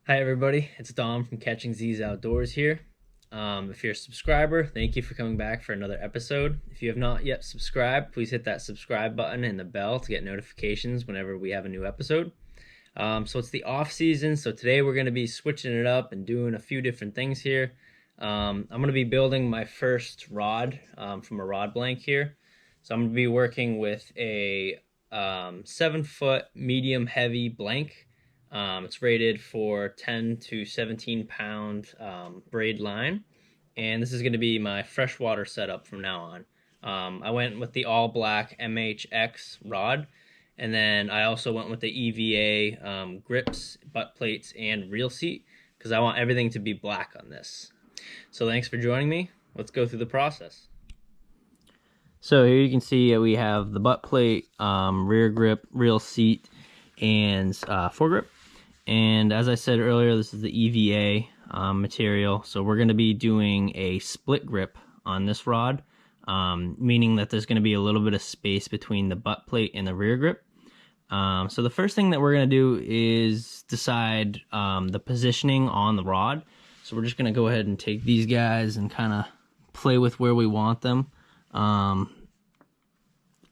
Hi everybody, it's Dom from Catching Zzz Outdoors here. If you're a subscriber, thank you for coming back for another episode. If you have not yet subscribed, please hit that subscribe button and the bell to get notifications whenever we have a new episode. So it's the off season, so today we're going to be switching it up and doing a few different things here. I'm going to be building my first rod from a rod blank here. So I'm going to be working with a 7-foot medium heavy blank. It's rated for 10 to 17 pound braid line, and this is going to be my freshwater setup from now on. I went with the all black MHX rod, and then I also went with the EVA grips, butt plates, and reel seat because I want everything to be black on this. So thanks for joining me. Let's go through the process. So here you can see we have the butt plate, rear grip, reel seat, and foregrip. And as I said earlier, this is the EVA material. So we're going to be doing a split grip on this rod, meaning that there's going to be a little bit of space between the butt plate and the rear grip. So the first thing that we're going to do is decide the positioning on the rod. So we're just going to go ahead and take these guys and kind of play with where we want them.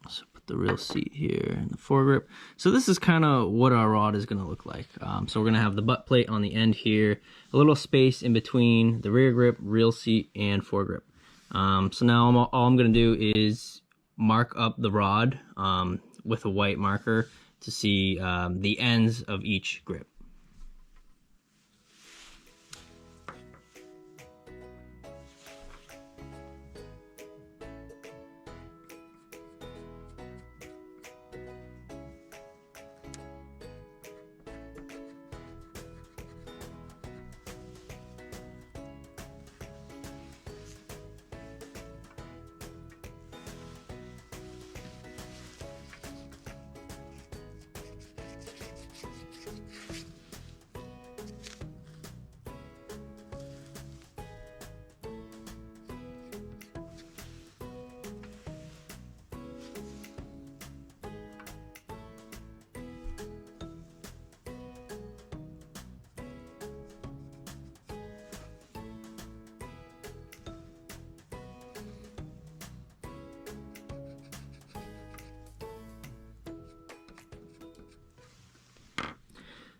So put the reel seat here and the foregrip. So this is kind of what our rod is going to look like. So we're going to have the butt plate on the end here, a little space in between the rear grip, reel seat, and foregrip. So now all I'm going to do is mark up the rod with a white marker to see the ends of each grip.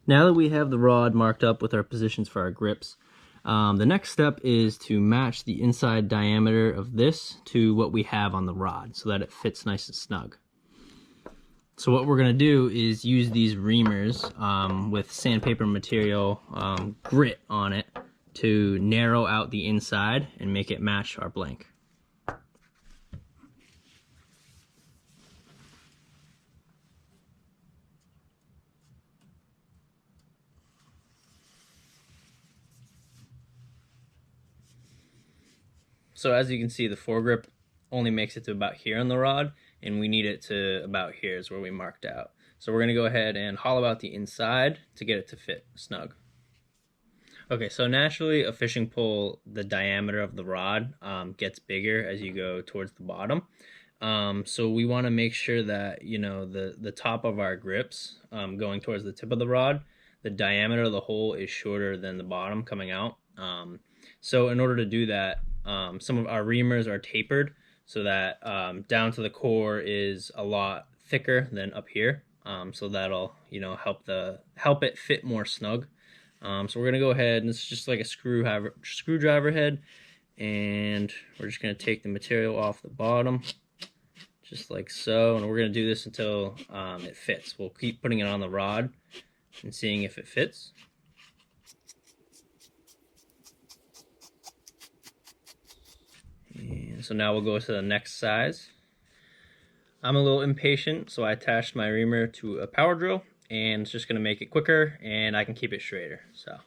Now that we have the rod marked up with our positions for our grips, the next step is to match the inside diameter of this to what we have on the rod so that it fits nice and snug. So what we're going to do is use these reamers with sandpaper material grit on it to narrow out the inside and make it match our blank. So as you can see, the foregrip only makes it to about here on the rod, and we need it to about here is where we marked out. So we're going to go ahead and hollow out the inside to get it to fit snug. Okay, so naturally a fishing pole, the diameter of the rod gets bigger as you go towards the bottom. So we want to make sure that, you know, the top of our grips going towards the tip of the rod, the diameter of the hole is shorter than the bottom coming out. So in order to do that, some of our reamers are tapered so that down to the core is a lot thicker than up here. So that'll, you know, help it fit more snug. So we're gonna go ahead, and this is just like a screwdriver head, and we're just gonna take the material off the bottom, just like so, and we're gonna do this until it fits. We'll keep putting it on the rod and seeing if it fits. And so now we'll go to the next size. I'm a little impatient, so I attached my reamer to a power drill, and it's just going to make it quicker, and I can keep it straighter. So.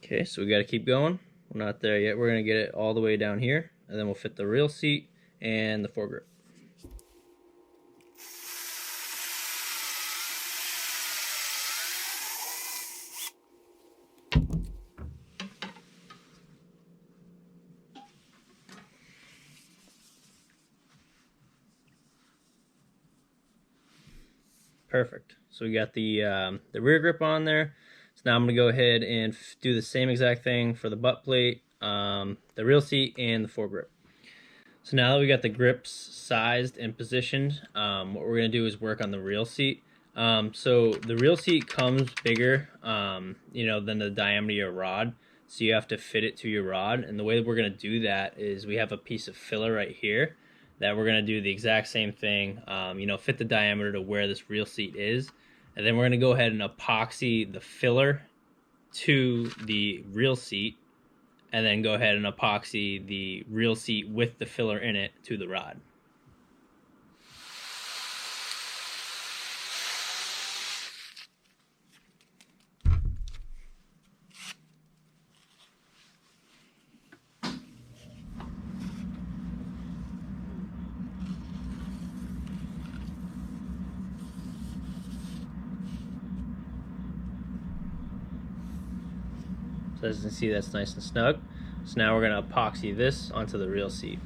Okay, so we got to keep going. We're not there yet. We're going to get it all the way down here, and then we'll fit the real seat and the foregrip. Perfect. So we got the rear grip on there. So now I'm going to go ahead and do the same exact thing for the butt plate, the real seat, and the foregrip. So now that we got the grips sized and positioned, what we're going to do is work on the real seat. So the real seat comes bigger, you know, than the diameter of your rod. So you have to fit it to your rod. And the way that we're going to do that is we have a piece of filler right here that we're going to do the exact same thing, you know, fit the diameter to where this real seat is. And then we're going to go ahead and epoxy the filler to the real seat, and then go ahead and epoxy the real seat with the filler in it to the rod. So as you can see, that's nice and snug. So now we're going to epoxy this onto the real seat.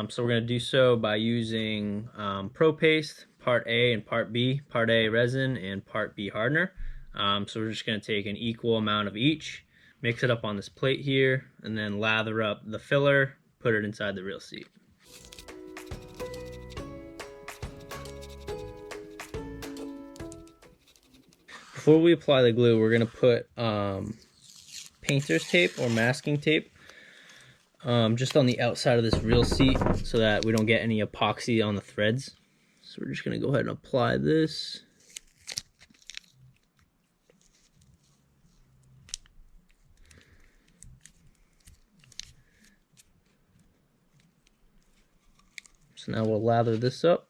So we're going to do so by using Pro Paste, Part A and Part B, Part A resin and Part B hardener. So we're just going to take an equal amount of each, mix it up on this plate here, and then lather up the filler, put it inside the real seat. Before we apply the glue, we're going to put painter's tape or masking tape just on the outside of this real seat so that we don't get any epoxy on the threads. So we're just going to go ahead and apply this. So now we'll lather this up.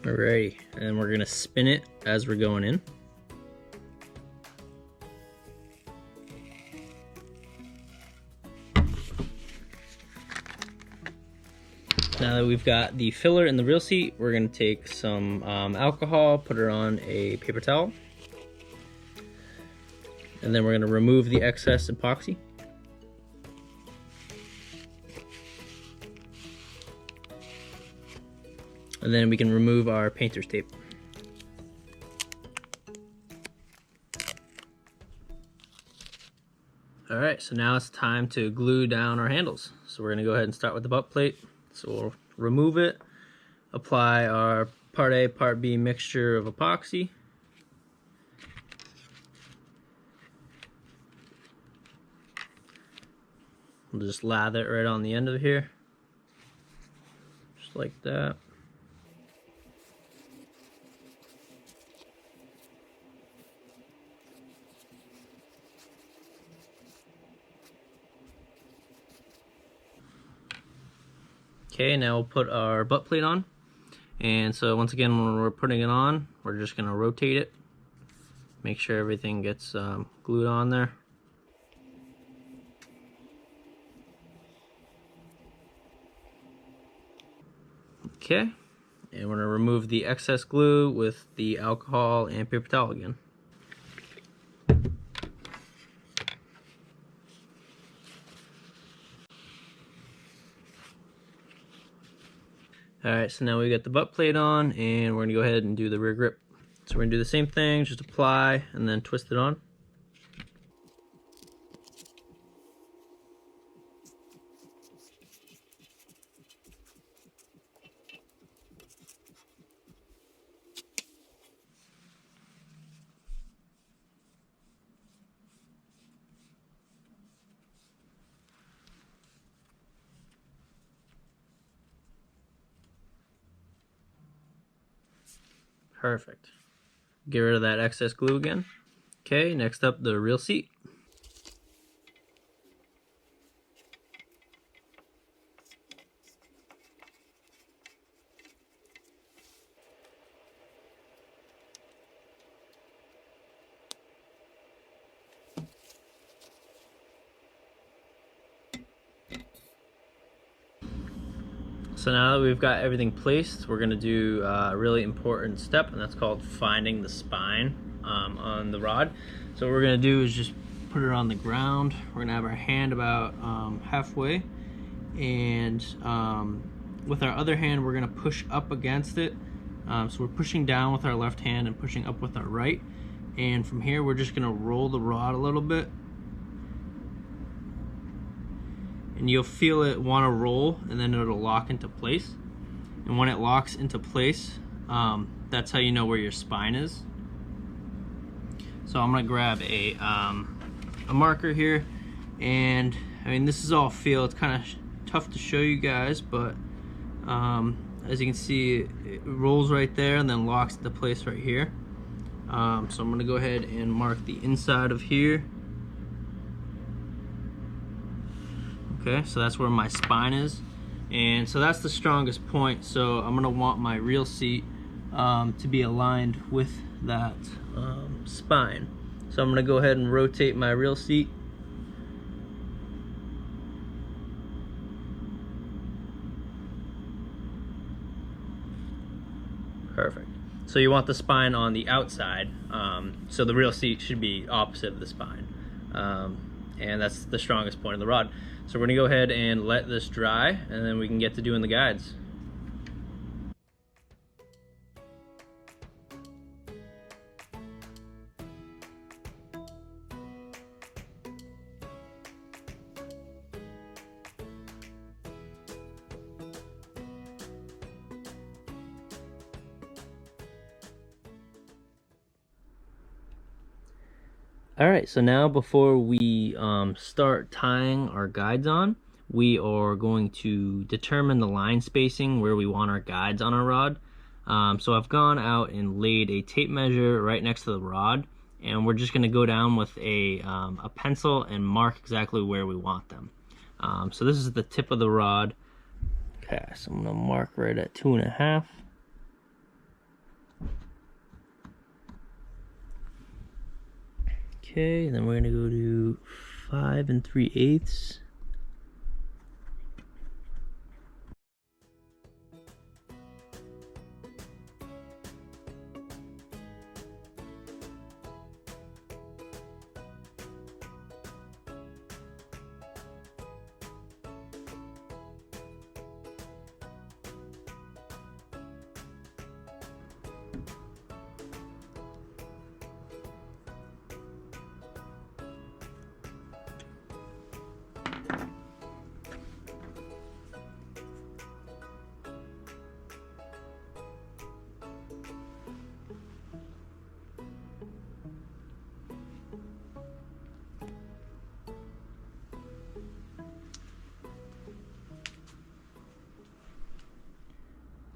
Alrighty, and we're gonna spin it as we're going in. Now that we've got the filler in the real seat, we're gonna take some alcohol, put it on a paper towel, and then we're gonna remove the excess epoxy. And then we can remove our painter's tape. All right, so now it's time to glue down our handles. So we're gonna go ahead and start with the butt plate. So we'll remove it, apply our Part A, Part B mixture of epoxy. We'll just lather it right on the end of here, just like that. Okay, now we'll put our butt plate on. And so once again, when we're putting it on, we're just gonna rotate it. Make sure everything gets glued on there. Okay, and we're gonna remove the excess glue with the alcohol and paper towel again. Alright, so now we got the butt plate on, and we're going to go ahead and do the rear grip. So we're going to do the same thing, just apply and then twist it on. Perfect. Get rid of that excess glue again. Okay, next up, the real seat. So now that we've got everything placed, we're gonna do a really important step, and that's called finding the spine on the rod. So what we're gonna do is just put it on the ground. We're gonna have our hand about halfway, and with our other hand, we're gonna push up against it. So we're pushing down with our left hand and pushing up with our right. And from here, we're just gonna roll the rod a little bit. And you'll feel it want to roll, and then it'll lock into place. And when it locks into place, that's how you know where your spine is. So I'm gonna grab a marker here, and I mean, this is all feel. It's kind of tough to show you guys, but as you can see, it rolls right there and then locks into place right here. So I'm gonna go ahead and mark the inside of here. Okay, so that's where my spine is, and so that's the strongest point. So I'm gonna want my reel seat to be aligned with that spine. So I'm gonna go ahead and rotate my reel seat. Perfect. So you want the spine on the outside, so the reel seat should be opposite of the spine, and that's the strongest point of the rod. So we're gonna go ahead and let this dry, and then we can get to doing the guides. All right, so now before we start tying our guides on, we are going to determine the line spacing where we want our guides on our rod. So I've gone out and laid a tape measure right next to the rod, and we're just gonna go down with a pencil and mark exactly where we want them. So this is the tip of the rod. Okay, so I'm gonna mark right at 2.5. Okay, then we're gonna go to 5 3/8.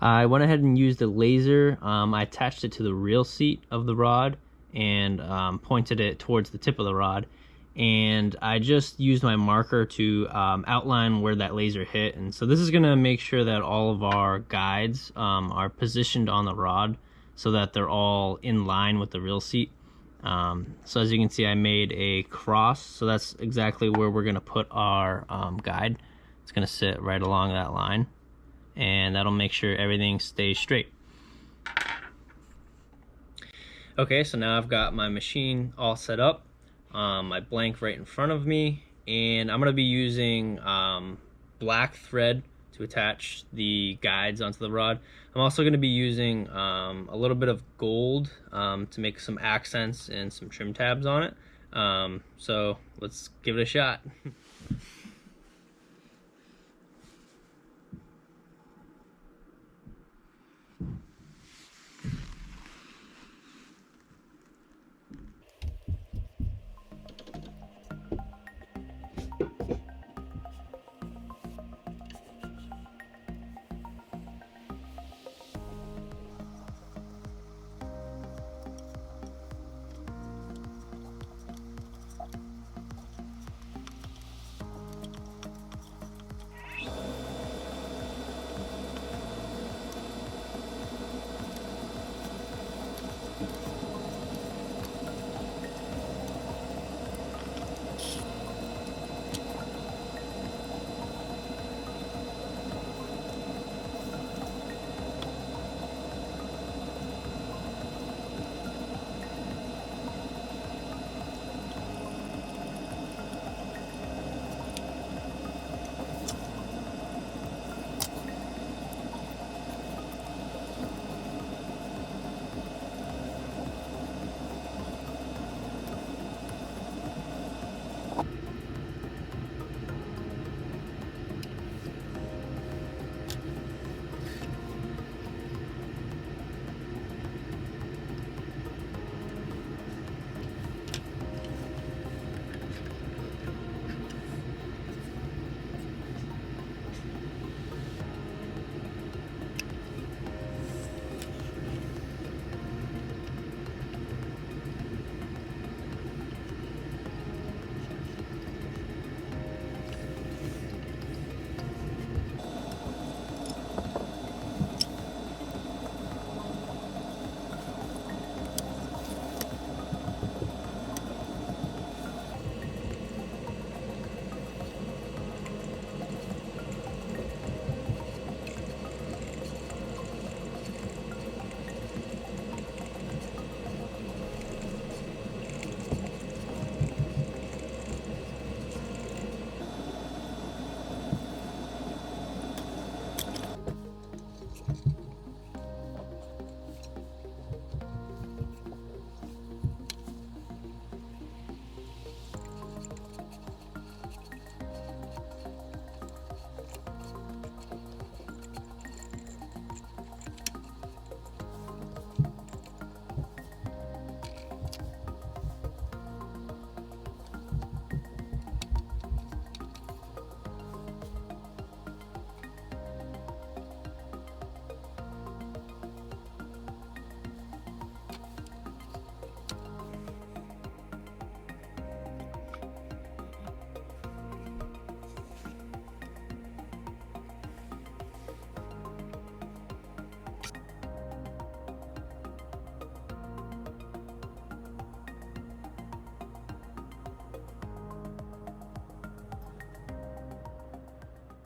I went ahead and used a laser. I attached it to the reel seat of the rod and pointed it towards the tip of the rod. And I just used my marker to outline where that laser hit. And so this is gonna make sure that all of our guides are positioned on the rod so that they're all in line with the reel seat. So as you can see, I made a cross. So that's exactly where we're gonna put our guide. It's gonna sit right along that line, and that'll make sure everything stays straight. Okay, so now I've got my machine all set up, my blank right in front of me, and I'm gonna be using black thread to attach the guides onto the rod. I'm also gonna be using a little bit of gold to make some accents and some trim tabs on it. So let's give it a shot.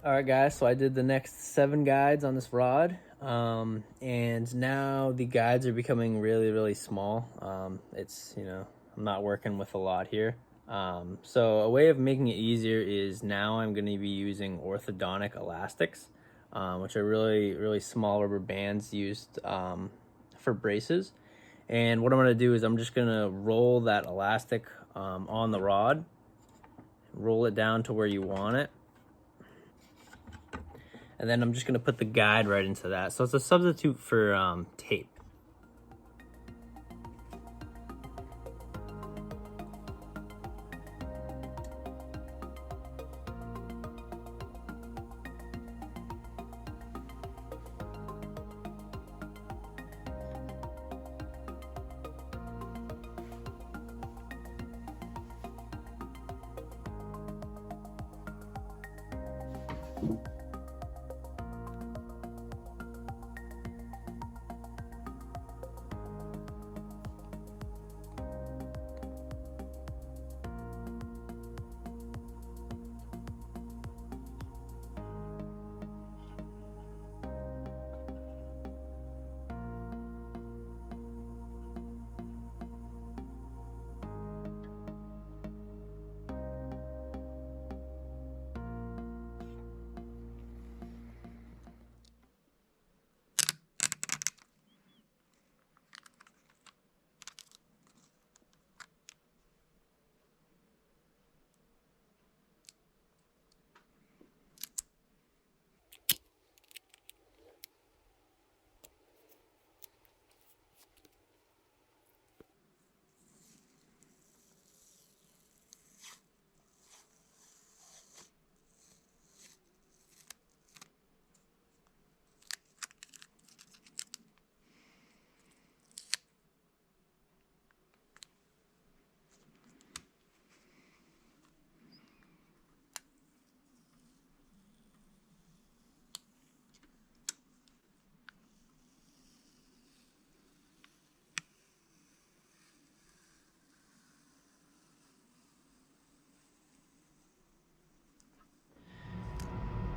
All right, guys, so I did the next 7 guides on this rod, and now the guides are becoming really, really small. It's, I'm not working with a lot here. So a way of making it easier is now I'm going to be using orthodontic elastics, which are really, really small rubber bands used for braces. And what I'm going to do is I'm just going to roll that elastic on the rod, roll it down to where you want it. And then I'm just going to put the guide right into that. So it's a substitute for tape.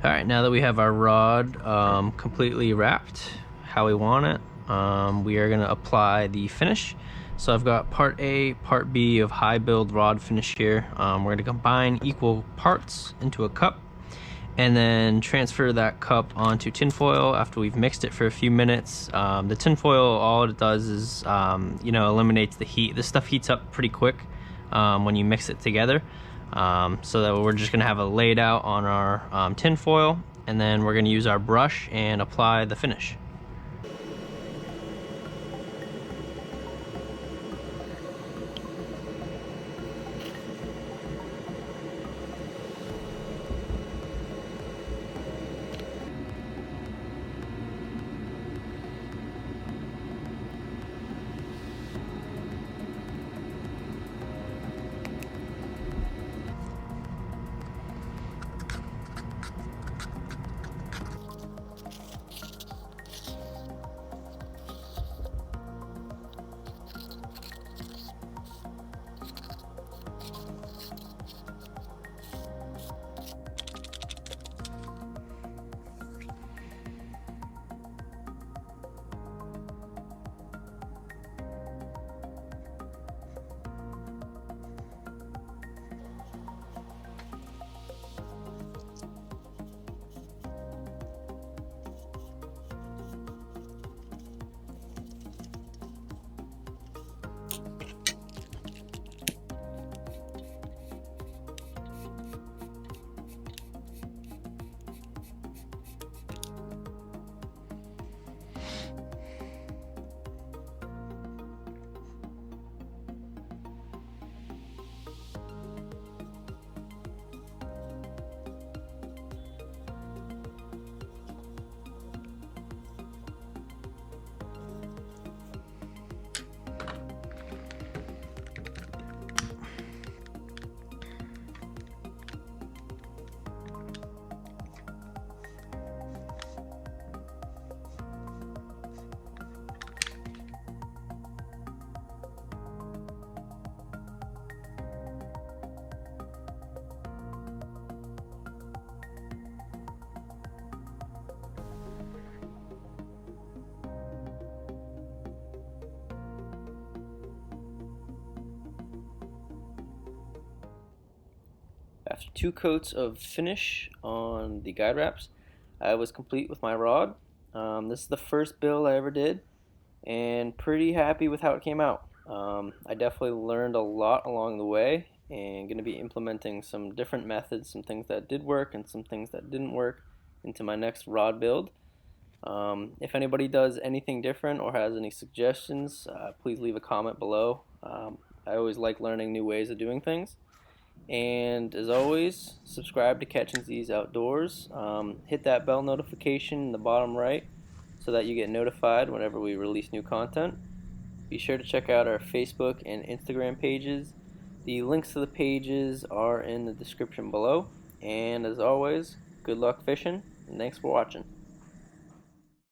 All right, now that we have our rod completely wrapped how we want it, we are going to apply the finish. So I've got part A, part B of high build rod finish here. We're going to combine equal parts into a cup and then transfer that cup onto tinfoil after we've mixed it for a few minutes. The tinfoil, all it does is eliminates the heat. This stuff heats up pretty quick when you mix it together. So that we're just going to have it laid out on our tin foil, and then we're going to use our brush and apply the finish. After 2 coats of finish on the guide wraps, I was complete with my rod. This is the first build I ever did, and pretty happy with how it came out. I definitely learned a lot along the way, and going to be implementing some different methods, some things that did work and some things that didn't work into my next rod build. If anybody does anything different or has any suggestions, please leave a comment below. I always like learning new ways of doing things. And as always, subscribe to Catching Zzz Outdoors. Hit that bell notification in the bottom right so that you get notified whenever we release new content. Be sure to check out our Facebook and Instagram pages. The links to the pages are in the description below. And as always, good luck fishing, and thanks for watching.